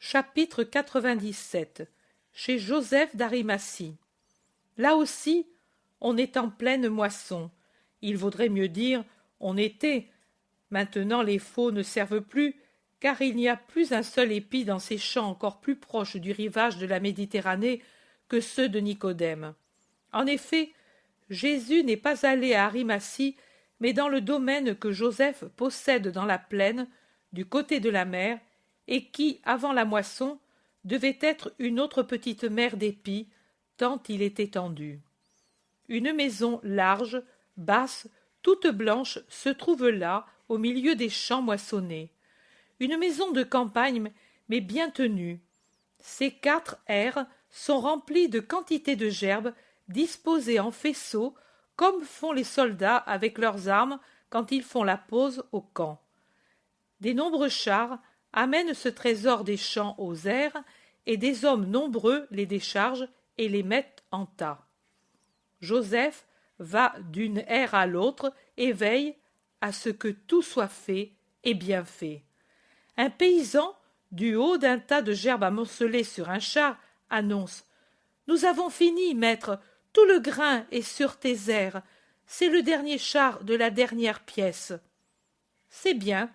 Chapitre 97. Chez Joseph d'Arimathie. Là aussi, on est en pleine moisson. Il vaudrait mieux dire on était. Maintenant les faux ne servent plus, car il n'y a plus un seul épi dans ces champs encore plus proches du rivage de la Méditerranée que ceux de Nicodème. En effet, Jésus n'est pas allé à Arimathie, mais dans le domaine que Joseph possède dans la plaine, du côté de la mer, et qui, avant la moisson, devait être une autre petite mer d'épis, tant il est étendu. Une maison large, basse, toute blanche, se trouve là, au milieu des champs moissonnés. Une maison de campagne, mais bien tenue. Ses 4 aires sont remplies de quantité de gerbes disposées en faisceaux, comme font les soldats avec leurs armes quand ils font la pause au camp. Des nombreux chars amènent ce trésor des champs aux aires, et des hommes nombreux les déchargent et les mettent en tas. Joseph va d'une aire à l'autre et veille à ce que tout soit fait et bien fait. Un paysan, du haut d'un tas de gerbes amoncelées sur un char, annonce « Nous avons fini, maître, tout le grain est sur tes aires, c'est le dernier char de la dernière pièce. » C'est bien,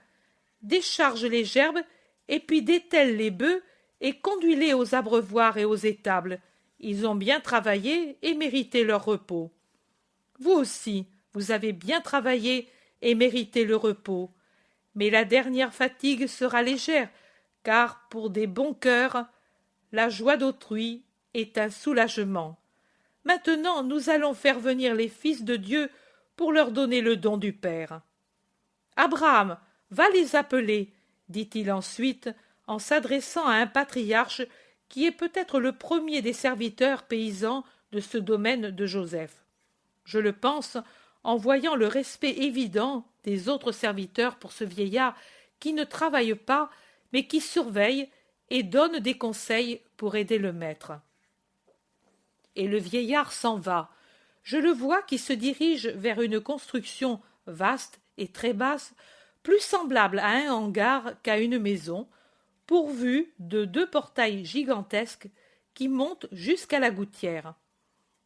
décharge les gerbes et puis dételle les bœufs et conduis-les aux abreuvoirs et aux étables. Ils ont bien travaillé et mérité leur repos. Vous aussi, vous avez bien travaillé et mérité le repos. Mais la dernière fatigue sera légère, car pour des bons cœurs, la joie d'autrui est un soulagement. Maintenant, nous allons faire venir les fils de Dieu pour leur donner le don du Père. Abraham, va les appeler, dit-il ensuite, en s'adressant à un patriarche qui est peut-être le premier des serviteurs paysans de ce domaine de Joseph. Je le pense en voyant le respect évident des autres serviteurs pour ce vieillard qui ne travaille pas, mais qui surveille et donne des conseils pour aider le maître. Et le vieillard s'en va. Je le vois qui se dirige vers une construction vaste et très basse, plus semblable à un hangar qu'à une maison, pourvue de 2 portails gigantesques qui montent jusqu'à la gouttière.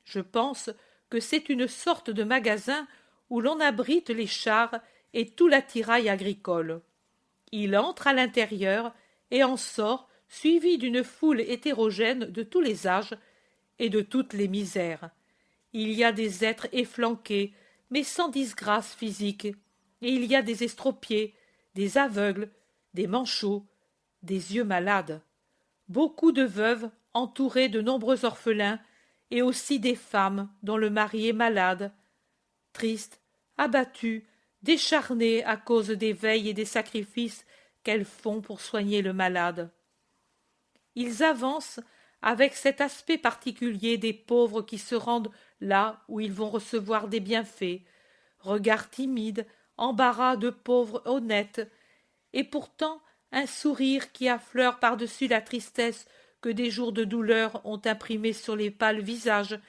Je pense que c'est une sorte de magasin où l'on abrite les chars et tout l'attirail agricole. Il entre à l'intérieur et en sort suivi d'une foule hétérogène de tous les âges et de toutes les misères. Il y a des êtres efflanqués, mais sans disgrâce physique, et il y a des estropiés, des aveugles, des manchots, des yeux malades. Beaucoup de veuves entourées de nombreux orphelins, et aussi des femmes dont le mari est malade, tristes, abattues, décharnées à cause des veilles et des sacrifices qu'elles font pour soigner le malade. Ils avancent avec cet aspect particulier des pauvres qui se rendent là où ils vont recevoir des bienfaits, regard timide, embarras de pauvres honnêtes, et pourtant un sourire qui affleure par-dessus la tristesse que des jours de douleur ont imprimée sur les pâles visages,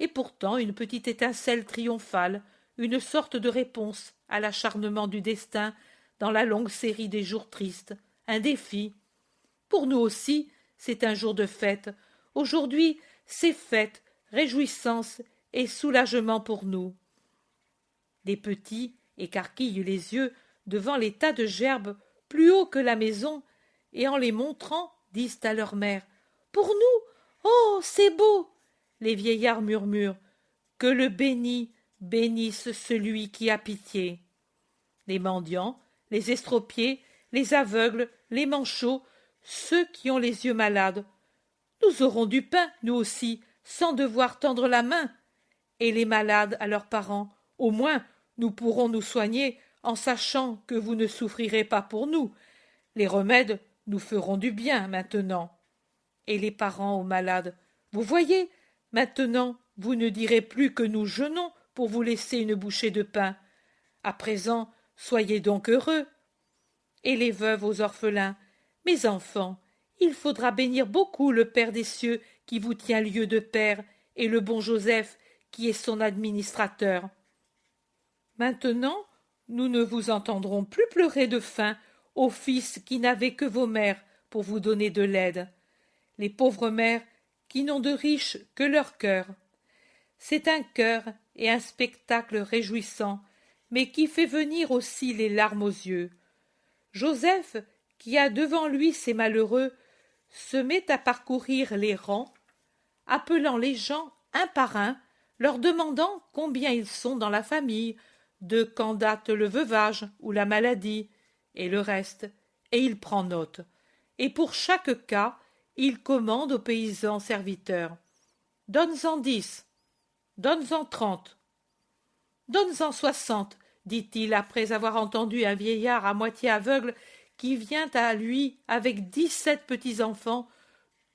et pourtant une petite étincelle triomphale, une sorte de réponse à l'acharnement du destin dans la longue série des jours tristes, un défi. Pour nous aussi, c'est un jour de fête. Aujourd'hui, c'est fête, réjouissance et soulagement pour nous. Les petits écarquillent les yeux devant les tas de gerbes plus haut que la maison, et en les montrant, disent à leur mère « Pour nous, oh, c'est beau !» Les vieillards murmurent « Que le béni bénisse celui qui a pitié !» Les mendiants, les estropiés, les aveugles, les manchots, ceux qui ont les yeux malades. « Nous aurons du pain, nous aussi, sans devoir tendre la main !» Et les malades à leurs parents « Au moins, nous pourrons nous soigner en sachant que vous ne souffrirez pas pour nous. Les remèdes nous feront du bien maintenant. » Et les parents aux malades « Vous voyez, maintenant vous ne direz plus que nous jeûnons pour vous laisser une bouchée de pain. À présent, soyez donc heureux. » Et les veuves aux orphelins « Mes enfants, il faudra bénir beaucoup le Père des cieux qui vous tient lieu de père et le bon Joseph qui est son administrateur. Maintenant, nous ne vous entendrons plus pleurer de faim, ô fils qui n'avez que vos mères pour vous donner de l'aide. Les pauvres mères qui n'ont de riches que leur cœur. C'est un cœur et un spectacle réjouissant, mais qui fait venir aussi les larmes aux yeux. Joseph, qui a devant lui ces malheureux, se met à parcourir les rangs, appelant les gens un par un, leur demandant combien ils sont dans la famille, de quand date le veuvage ou la maladie, et le reste, et il prend note. Et pour chaque cas, il commande aux paysans serviteurs. Donne-en 10, donne-en 30, donne-en 60, dit-il après avoir entendu un vieillard à moitié aveugle qui vient à lui avec 17 petits-enfants,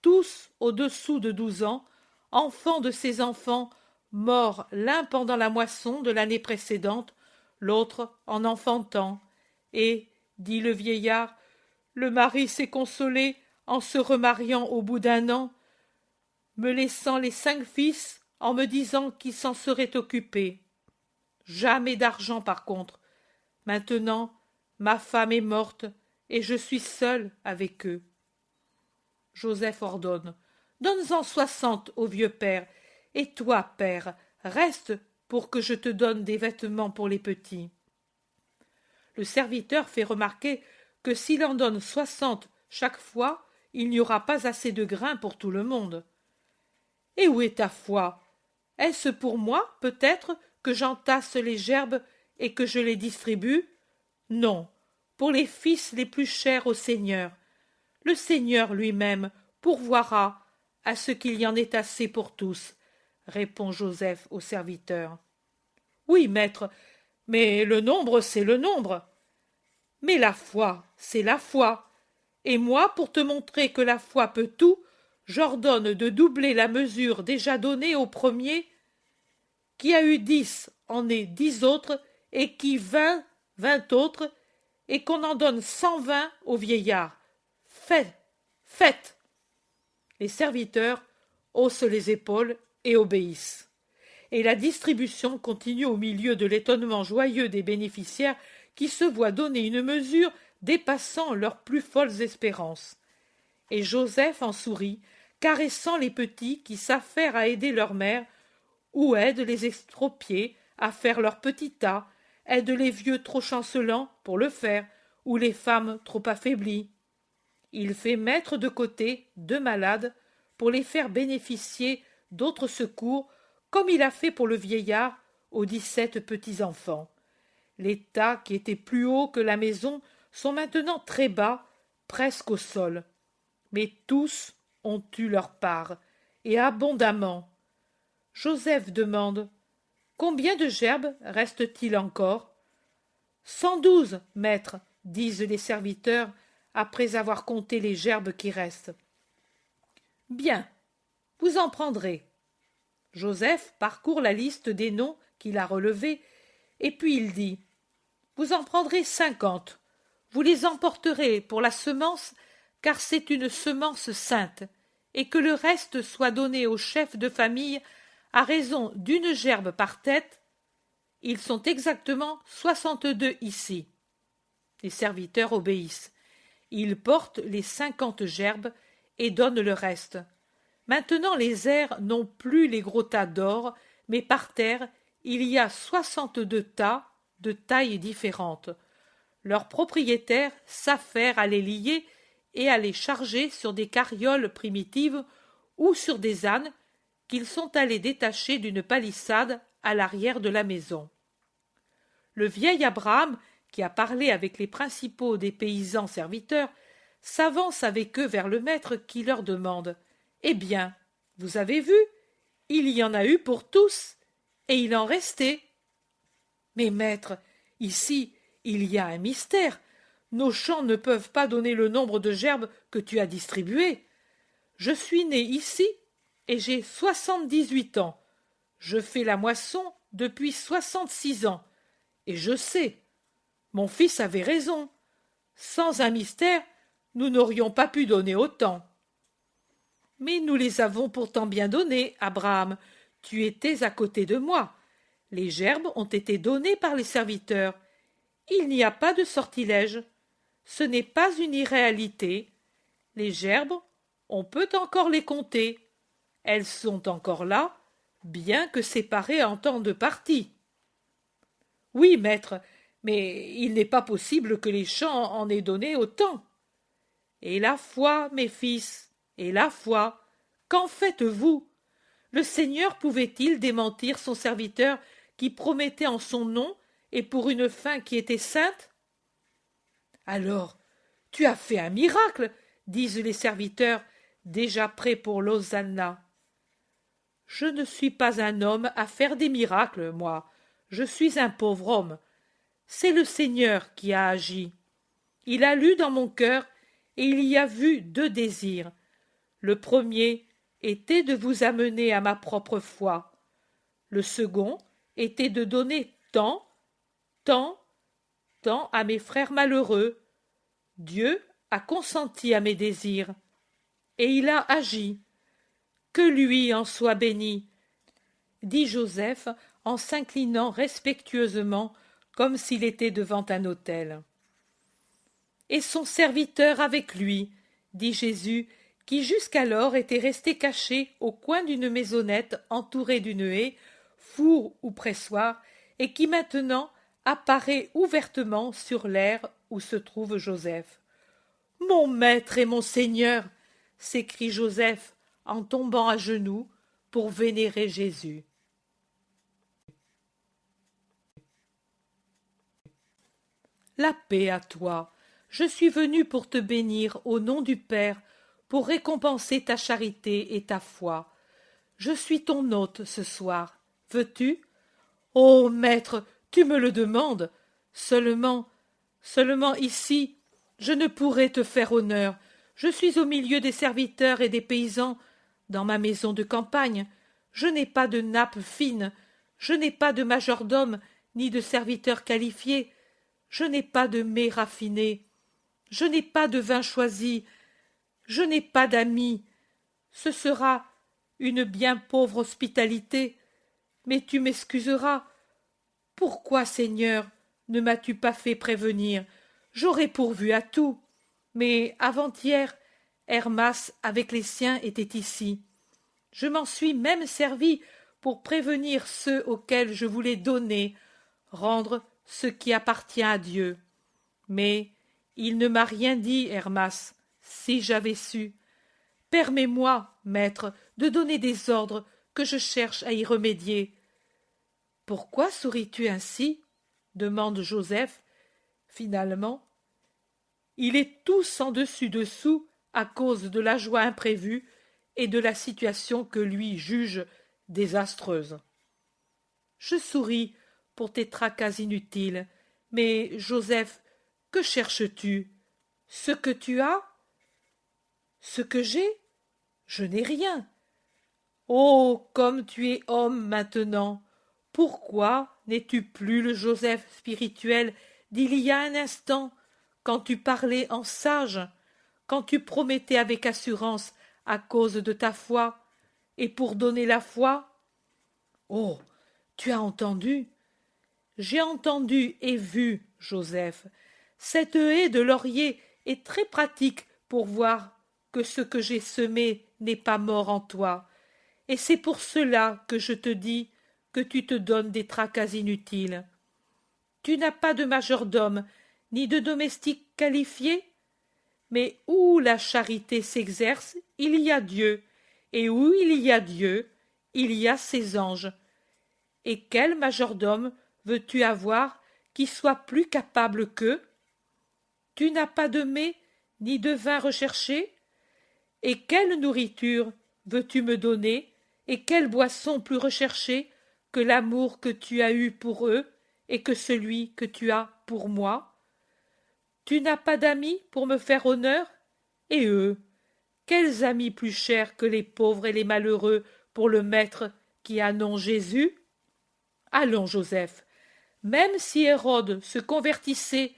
tous au-dessous de 12 ans, enfants de ses enfants, morts l'un pendant la moisson de l'année précédente, l'autre en enfantant. Et, dit le vieillard, le mari s'est consolé en se remariant au bout d'1 an, me laissant les 5 fils en me disant qu'il s'en serait occupé. Jamais d'argent par contre. Maintenant, ma femme est morte et je suis seul avec eux. Joseph ordonne. Donne-en 60 au vieux père, et toi, père, reste pour que je te donne des vêtements pour les petits. Le serviteur fait remarquer que s'il en donne 60 chaque fois, il n'y aura pas assez de grains pour tout le monde. Et où est ta foi? Est-ce pour moi, peut-être, que j'entasse les gerbes et que je les distribue? Non, pour les fils les plus chers au Seigneur. Le Seigneur lui-même pourvoira à ce qu'il y en ait assez pour tous, répond Joseph au serviteur. Oui, maître, mais le nombre, c'est le nombre. Mais la foi, c'est la foi. Et moi, pour te montrer que la foi peut tout, j'ordonne de doubler la mesure déjà donnée au premier. Qui a eu 10 en ait 10 autres, et qui 20 autres, et qu'on en donne 120 au vieillard. Faites. Les serviteurs haussent les épaules et obéissent. Et la distribution continue au milieu de l'étonnement joyeux des bénéficiaires qui se voient donner une mesure dépassant leurs plus folles espérances. Et Joseph en sourit, caressant les petits qui s'affairent à aider leur mère, ou aident les estropiés à faire leur petit tas, aident les vieux trop chancelants pour le faire, ou les femmes trop affaiblies. Il fait mettre de côté 2 malades pour les faire bénéficier d'autres secours, comme il a fait pour le vieillard aux 17 petits-enfants. Les tas qui étaient plus hauts que la maison sont maintenant très bas, presque au sol. Mais tous ont eu leur part, et abondamment. Joseph demande « Combien de gerbes reste-t-il encore » « 112, maître, disent les serviteurs, après avoir compté les gerbes qui restent. Bien, vous en prendrez. Joseph parcourt la liste des noms qu'il a relevés, et puis il dit Vous en prendrez 50. Vous les emporterez pour la semence, car c'est une semence sainte, et que le reste soit donné aux chefs de famille à raison d'1 gerbe par tête. Ils sont exactement 62 ici. Les serviteurs obéissent. Ils portent les 50 gerbes et donnent le reste. Maintenant les airs n'ont plus les gros tas d'or, mais par terre il y a 62 tas de tailles différentes. Leurs propriétaires s'affairent à les lier et à les charger sur des carrioles primitives ou sur des ânes qu'ils sont allés détacher d'une palissade à l'arrière de la maison. Le vieil Abraham, qui a parlé avec les principaux des paysans serviteurs, s'avance avec eux vers le maître qui leur demande « Eh bien, vous avez vu, il y en a eu pour tous, et il en restait. » « Mais maître, ici, il y a un mystère. Nos champs ne peuvent pas donner le nombre de gerbes que tu as distribuées. Je suis né ici et j'ai 78 ans. Je fais la moisson depuis 66 ans. Et je sais. Mon fils avait raison. Sans un mystère, nous n'aurions pas pu donner autant. Mais nous les avons pourtant bien donnés, Abraham. Tu étais à côté de moi. Les gerbes ont été données par les serviteurs. Il n'y a pas de sortilège. Ce n'est pas une irréalité. Les gerbes, on peut encore les compter. Elles sont encore là, bien que séparées en tant de parties. Oui, maître, mais il n'est pas possible que les champs en aient donné autant. Et la foi, mes fils, et la foi, qu'en faites-vous? Le Seigneur pouvait-il démentir son serviteur qui promettait en son nom et pour une fin qui était sainte? Alors, tu as fait un miracle, disent les serviteurs, déjà prêts pour l'Hosanna. Je ne suis pas un homme à faire des miracles, moi. Je suis un pauvre homme. C'est le Seigneur qui a agi. Il a lu dans mon cœur et il y a vu deux désirs. Le premier était de vous amener à ma propre foi. Le second était de donner tant à mes frères malheureux. Dieu a consenti à mes désirs, et il a agi. Que lui en soit béni, dit Joseph en s'inclinant respectueusement comme s'il était devant un autel. Et son serviteur avec lui, dit Jésus, qui jusqu'alors était resté caché au coin d'une maisonnette entourée d'une haie, four ou pressoir, et qui maintenant apparaît ouvertement sur l'aire où se trouve Joseph. « Mon maître et mon Seigneur !» s'écrie Joseph en tombant à genoux pour vénérer Jésus. La paix à toi. Je suis venu pour te bénir au nom du Père, pour récompenser ta charité et ta foi. Je suis ton hôte ce soir. Veux-tu? Ô maître, tu me le demandes. Seulement ici, je ne pourrai te faire honneur. Je suis au milieu des serviteurs et des paysans, dans ma maison de campagne. Je n'ai pas de nappe fine, je n'ai pas de majordome, ni de serviteurs qualifiés. Je n'ai pas de mets raffinés, je n'ai pas de vin choisi, je n'ai pas d'amis. Ce sera une bien pauvre hospitalité, mais tu m'excuseras. Pourquoi, Seigneur, ne m'as-tu pas fait prévenir? J'aurais pourvu à tout. Mais avant-hier, Hermas avec les siens était ici. Je m'en suis même servi pour prévenir ceux auxquels je voulais donner, rendre ce qui appartient à Dieu. Mais il ne m'a rien dit, Hermas, si j'avais su. Permets-moi, maître, de donner des ordres, que je cherche à y remédier. Pourquoi souris-tu ainsi? Demande Joseph. Finalement, il est tout sens dessus dessous à cause de la joie imprévue et de la situation que lui juge désastreuse. Je souris pour tes tracas inutiles, mais, Joseph, que cherches-tu? Ce que tu as? Ce que j'ai? Je n'ai rien. Oh, comme tu es homme maintenant! Pourquoi n'es-tu plus le Joseph spirituel d'il y a un instant, quand tu parlais en sage, quand tu promettais avec assurance à cause de ta foi, et pour donner la foi? Oh, tu as entendu? J'ai entendu et vu, Joseph. Cette haie de laurier est très pratique pour voir que ce que j'ai semé n'est pas mort en toi, et c'est pour cela que je te dis que tu te donnes des tracas inutiles. Tu n'as pas de majordome, ni de domestique qualifié? Mais où la charité s'exerce, il y a Dieu, et où il y a Dieu, il y a ses anges. Et quel majordome veux-tu avoir qui soit plus capable qu'eux? Tu n'as pas de mets, ni de vin recherché? Et quelle nourriture veux-tu me donner, et quelle boisson plus recherchée que l'amour que tu as eu pour eux et que celui que tu as pour moi? Tu n'as pas d'amis pour me faire honneur? Et eux, quels amis plus chers que les pauvres et les malheureux pour le Maître qui a nom Jésus? Allons, Joseph, même si Hérode se convertissait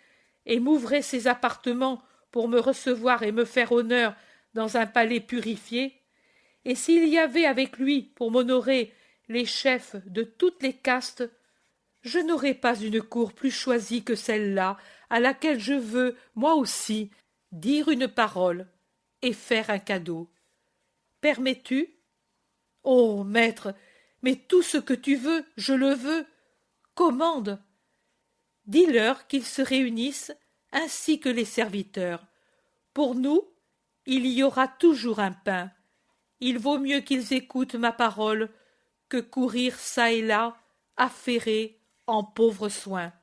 et m'ouvrait ses appartements pour me recevoir et me faire honneur dans un palais purifié, et s'il y avait avec lui pour m'honorer les chefs de toutes les castes, je n'aurais pas une cour plus choisie que celle-là, à laquelle je veux, moi aussi, dire une parole, et faire un cadeau. Permets-tu? Oh, maître, mais tout ce que tu veux, je le veux. Commande. Dis-leur qu'ils se réunissent, ainsi que les serviteurs. Pour nous, il y aura toujours un pain. Il vaut mieux qu'ils écoutent ma parole que courir çà et là, affairés, en pauvres soins.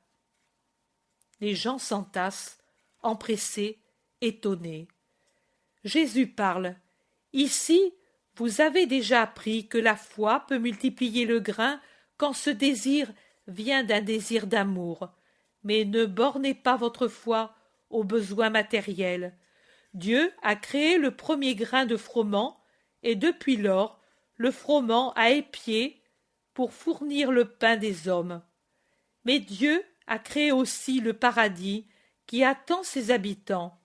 Les gens s'entassent, empressés, étonnés. Jésus parle. Ici, vous avez déjà appris que la foi peut multiplier le grain quand ce désir vient d'un désir d'amour. Mais ne bornez pas votre foi aux besoins matériels. Dieu a créé le premier grain de froment, et depuis lors, le froment a épié pour fournir le pain des hommes. Mais Dieu a créé aussi le paradis qui attend ses habitants.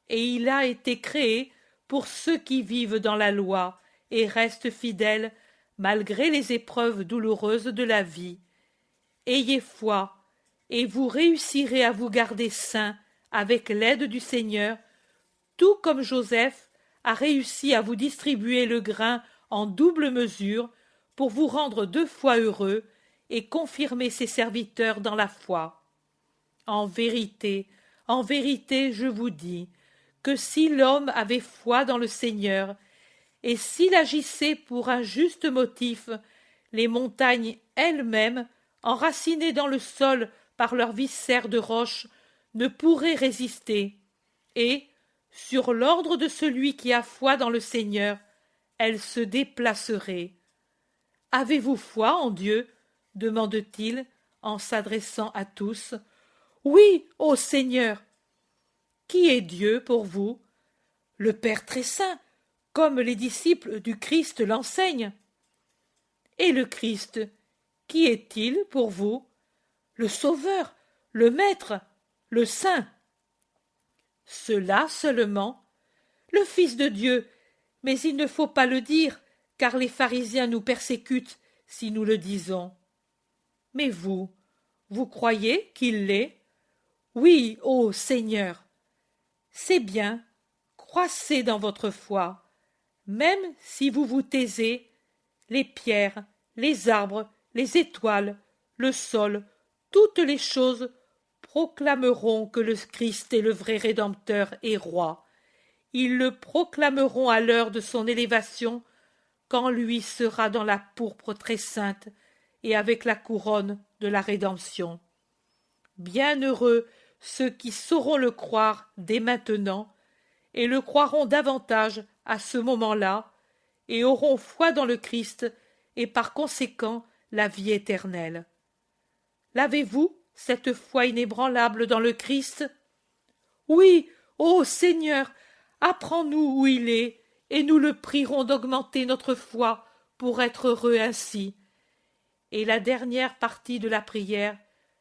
Et il a été créé pour ceux qui vivent dans la loi et restent fidèles malgré les épreuves douloureuses de la vie. Ayez foi, et vous réussirez à vous garder saints avec l'aide du Seigneur, tout comme Joseph a réussi à vous distribuer le grain en double mesure pour vous rendre 2 fois heureux et confirmer ses serviteurs dans la foi. En vérité, je vous dis que si l'homme avait foi dans le Seigneur, et s'il agissait pour un juste motif, les montagnes elles-mêmes, enracinées dans le sol par leurs viscères de roche, ne pourraient résister, et, sur l'ordre de celui qui a foi dans le Seigneur, elles se déplaceraient. Avez-vous foi en Dieu? Demande-t-il en s'adressant à tous. Oui, ô Seigneur. Qui est Dieu pour vous? Le Père très saint, comme les disciples du Christ l'enseignent. Et le Christ, qui est-il pour vous? Le Sauveur, le Maître, le Saint. Cela seulement, le Fils de Dieu, mais il ne faut pas le dire, car les pharisiens nous persécutent si nous le disons. Mais vous, vous croyez qu'il l'est? Oui, ô Seigneur. C'est bien, croissez dans votre foi. Même si vous vous taisez, les pierres, les arbres, les étoiles, le sol, toutes les choses proclameront que le Christ est le vrai Rédempteur et Roi. Ils le proclameront à l'heure de son élévation, quand lui sera dans la pourpre très sainte et avec la couronne de la rédemption. Bienheureux ceux qui sauront le croire dès maintenant, et le croiront davantage à ce moment-là, et auront foi dans le Christ, et par conséquent la vie éternelle. L'avez-vous, cette foi inébranlable dans le Christ? Oui, ô Seigneur, apprends-nous où il est, et nous le prierons d'augmenter notre foi pour être heureux ainsi. Et la dernière partie de la prière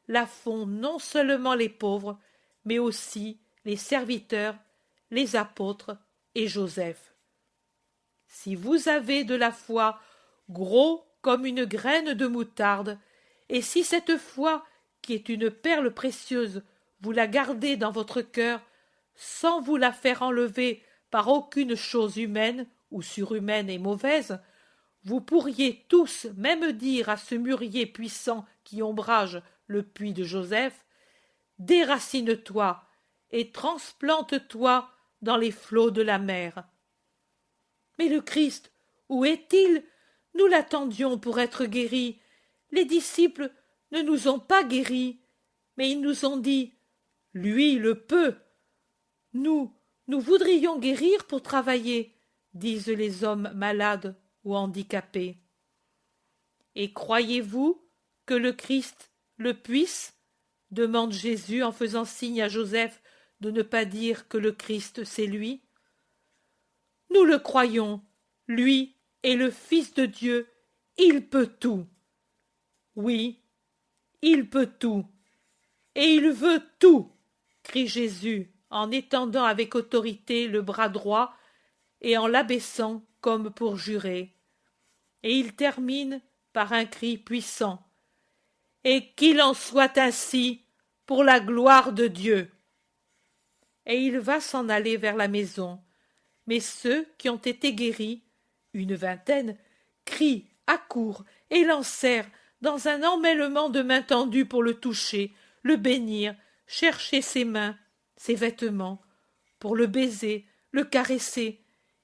la font non seulement les pauvres, mais aussi les serviteurs, les apôtres et Joseph. Si vous avez de la foi gros comme une graine de moutarde, et si cette foi, qui est une perle précieuse, vous la gardez dans votre cœur, sans vous la faire enlever par aucune chose humaine ou surhumaine et mauvaise, vous pourriez tous même dire à ce mûrier puissant qui ombrage le puits de Joseph, déracine-toi et transplante-toi dans les flots de la mer. Mais le Christ, où est-il? Nous l'attendions pour être guéri. Les disciples ne nous ont pas guéris, mais ils nous ont dit, lui le peut. Nous voudrions guérir pour travailler, disent les hommes malades ou handicapés. Et croyez-vous que le Christ le puisse? Demande Jésus en faisant signe à Joseph de ne pas dire que le Christ c'est lui. Nous le croyons, lui est le Fils de Dieu, il peut tout. Oui, il peut tout, et il veut tout, crie Jésus en étendant avec autorité le bras droit et en l'abaissant comme pour jurer. Et il termine par un cri puissant. Et qu'il en soit ainsi pour la gloire de Dieu. Et il va s'en aller vers la maison, mais ceux qui ont été guéris, une vingtaine, crient, accourent, élancèrent, dans un emmêlement de mains tendues pour le toucher, le bénir, chercher ses mains, ses vêtements, pour le baiser, le caresser.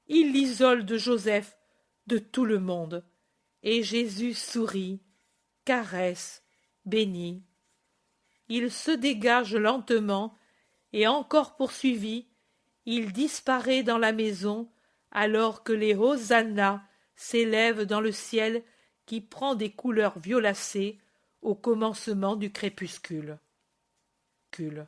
Ils l'isolent de Joseph, de tout le monde. Et Jésus sourit, caresse, bénit. Il se dégage lentement, et encore poursuivi, il disparaît dans la maison, alors que les hosannas s'élèvent dans le ciel qui prend des couleurs violacées au commencement du crépuscule. Cule.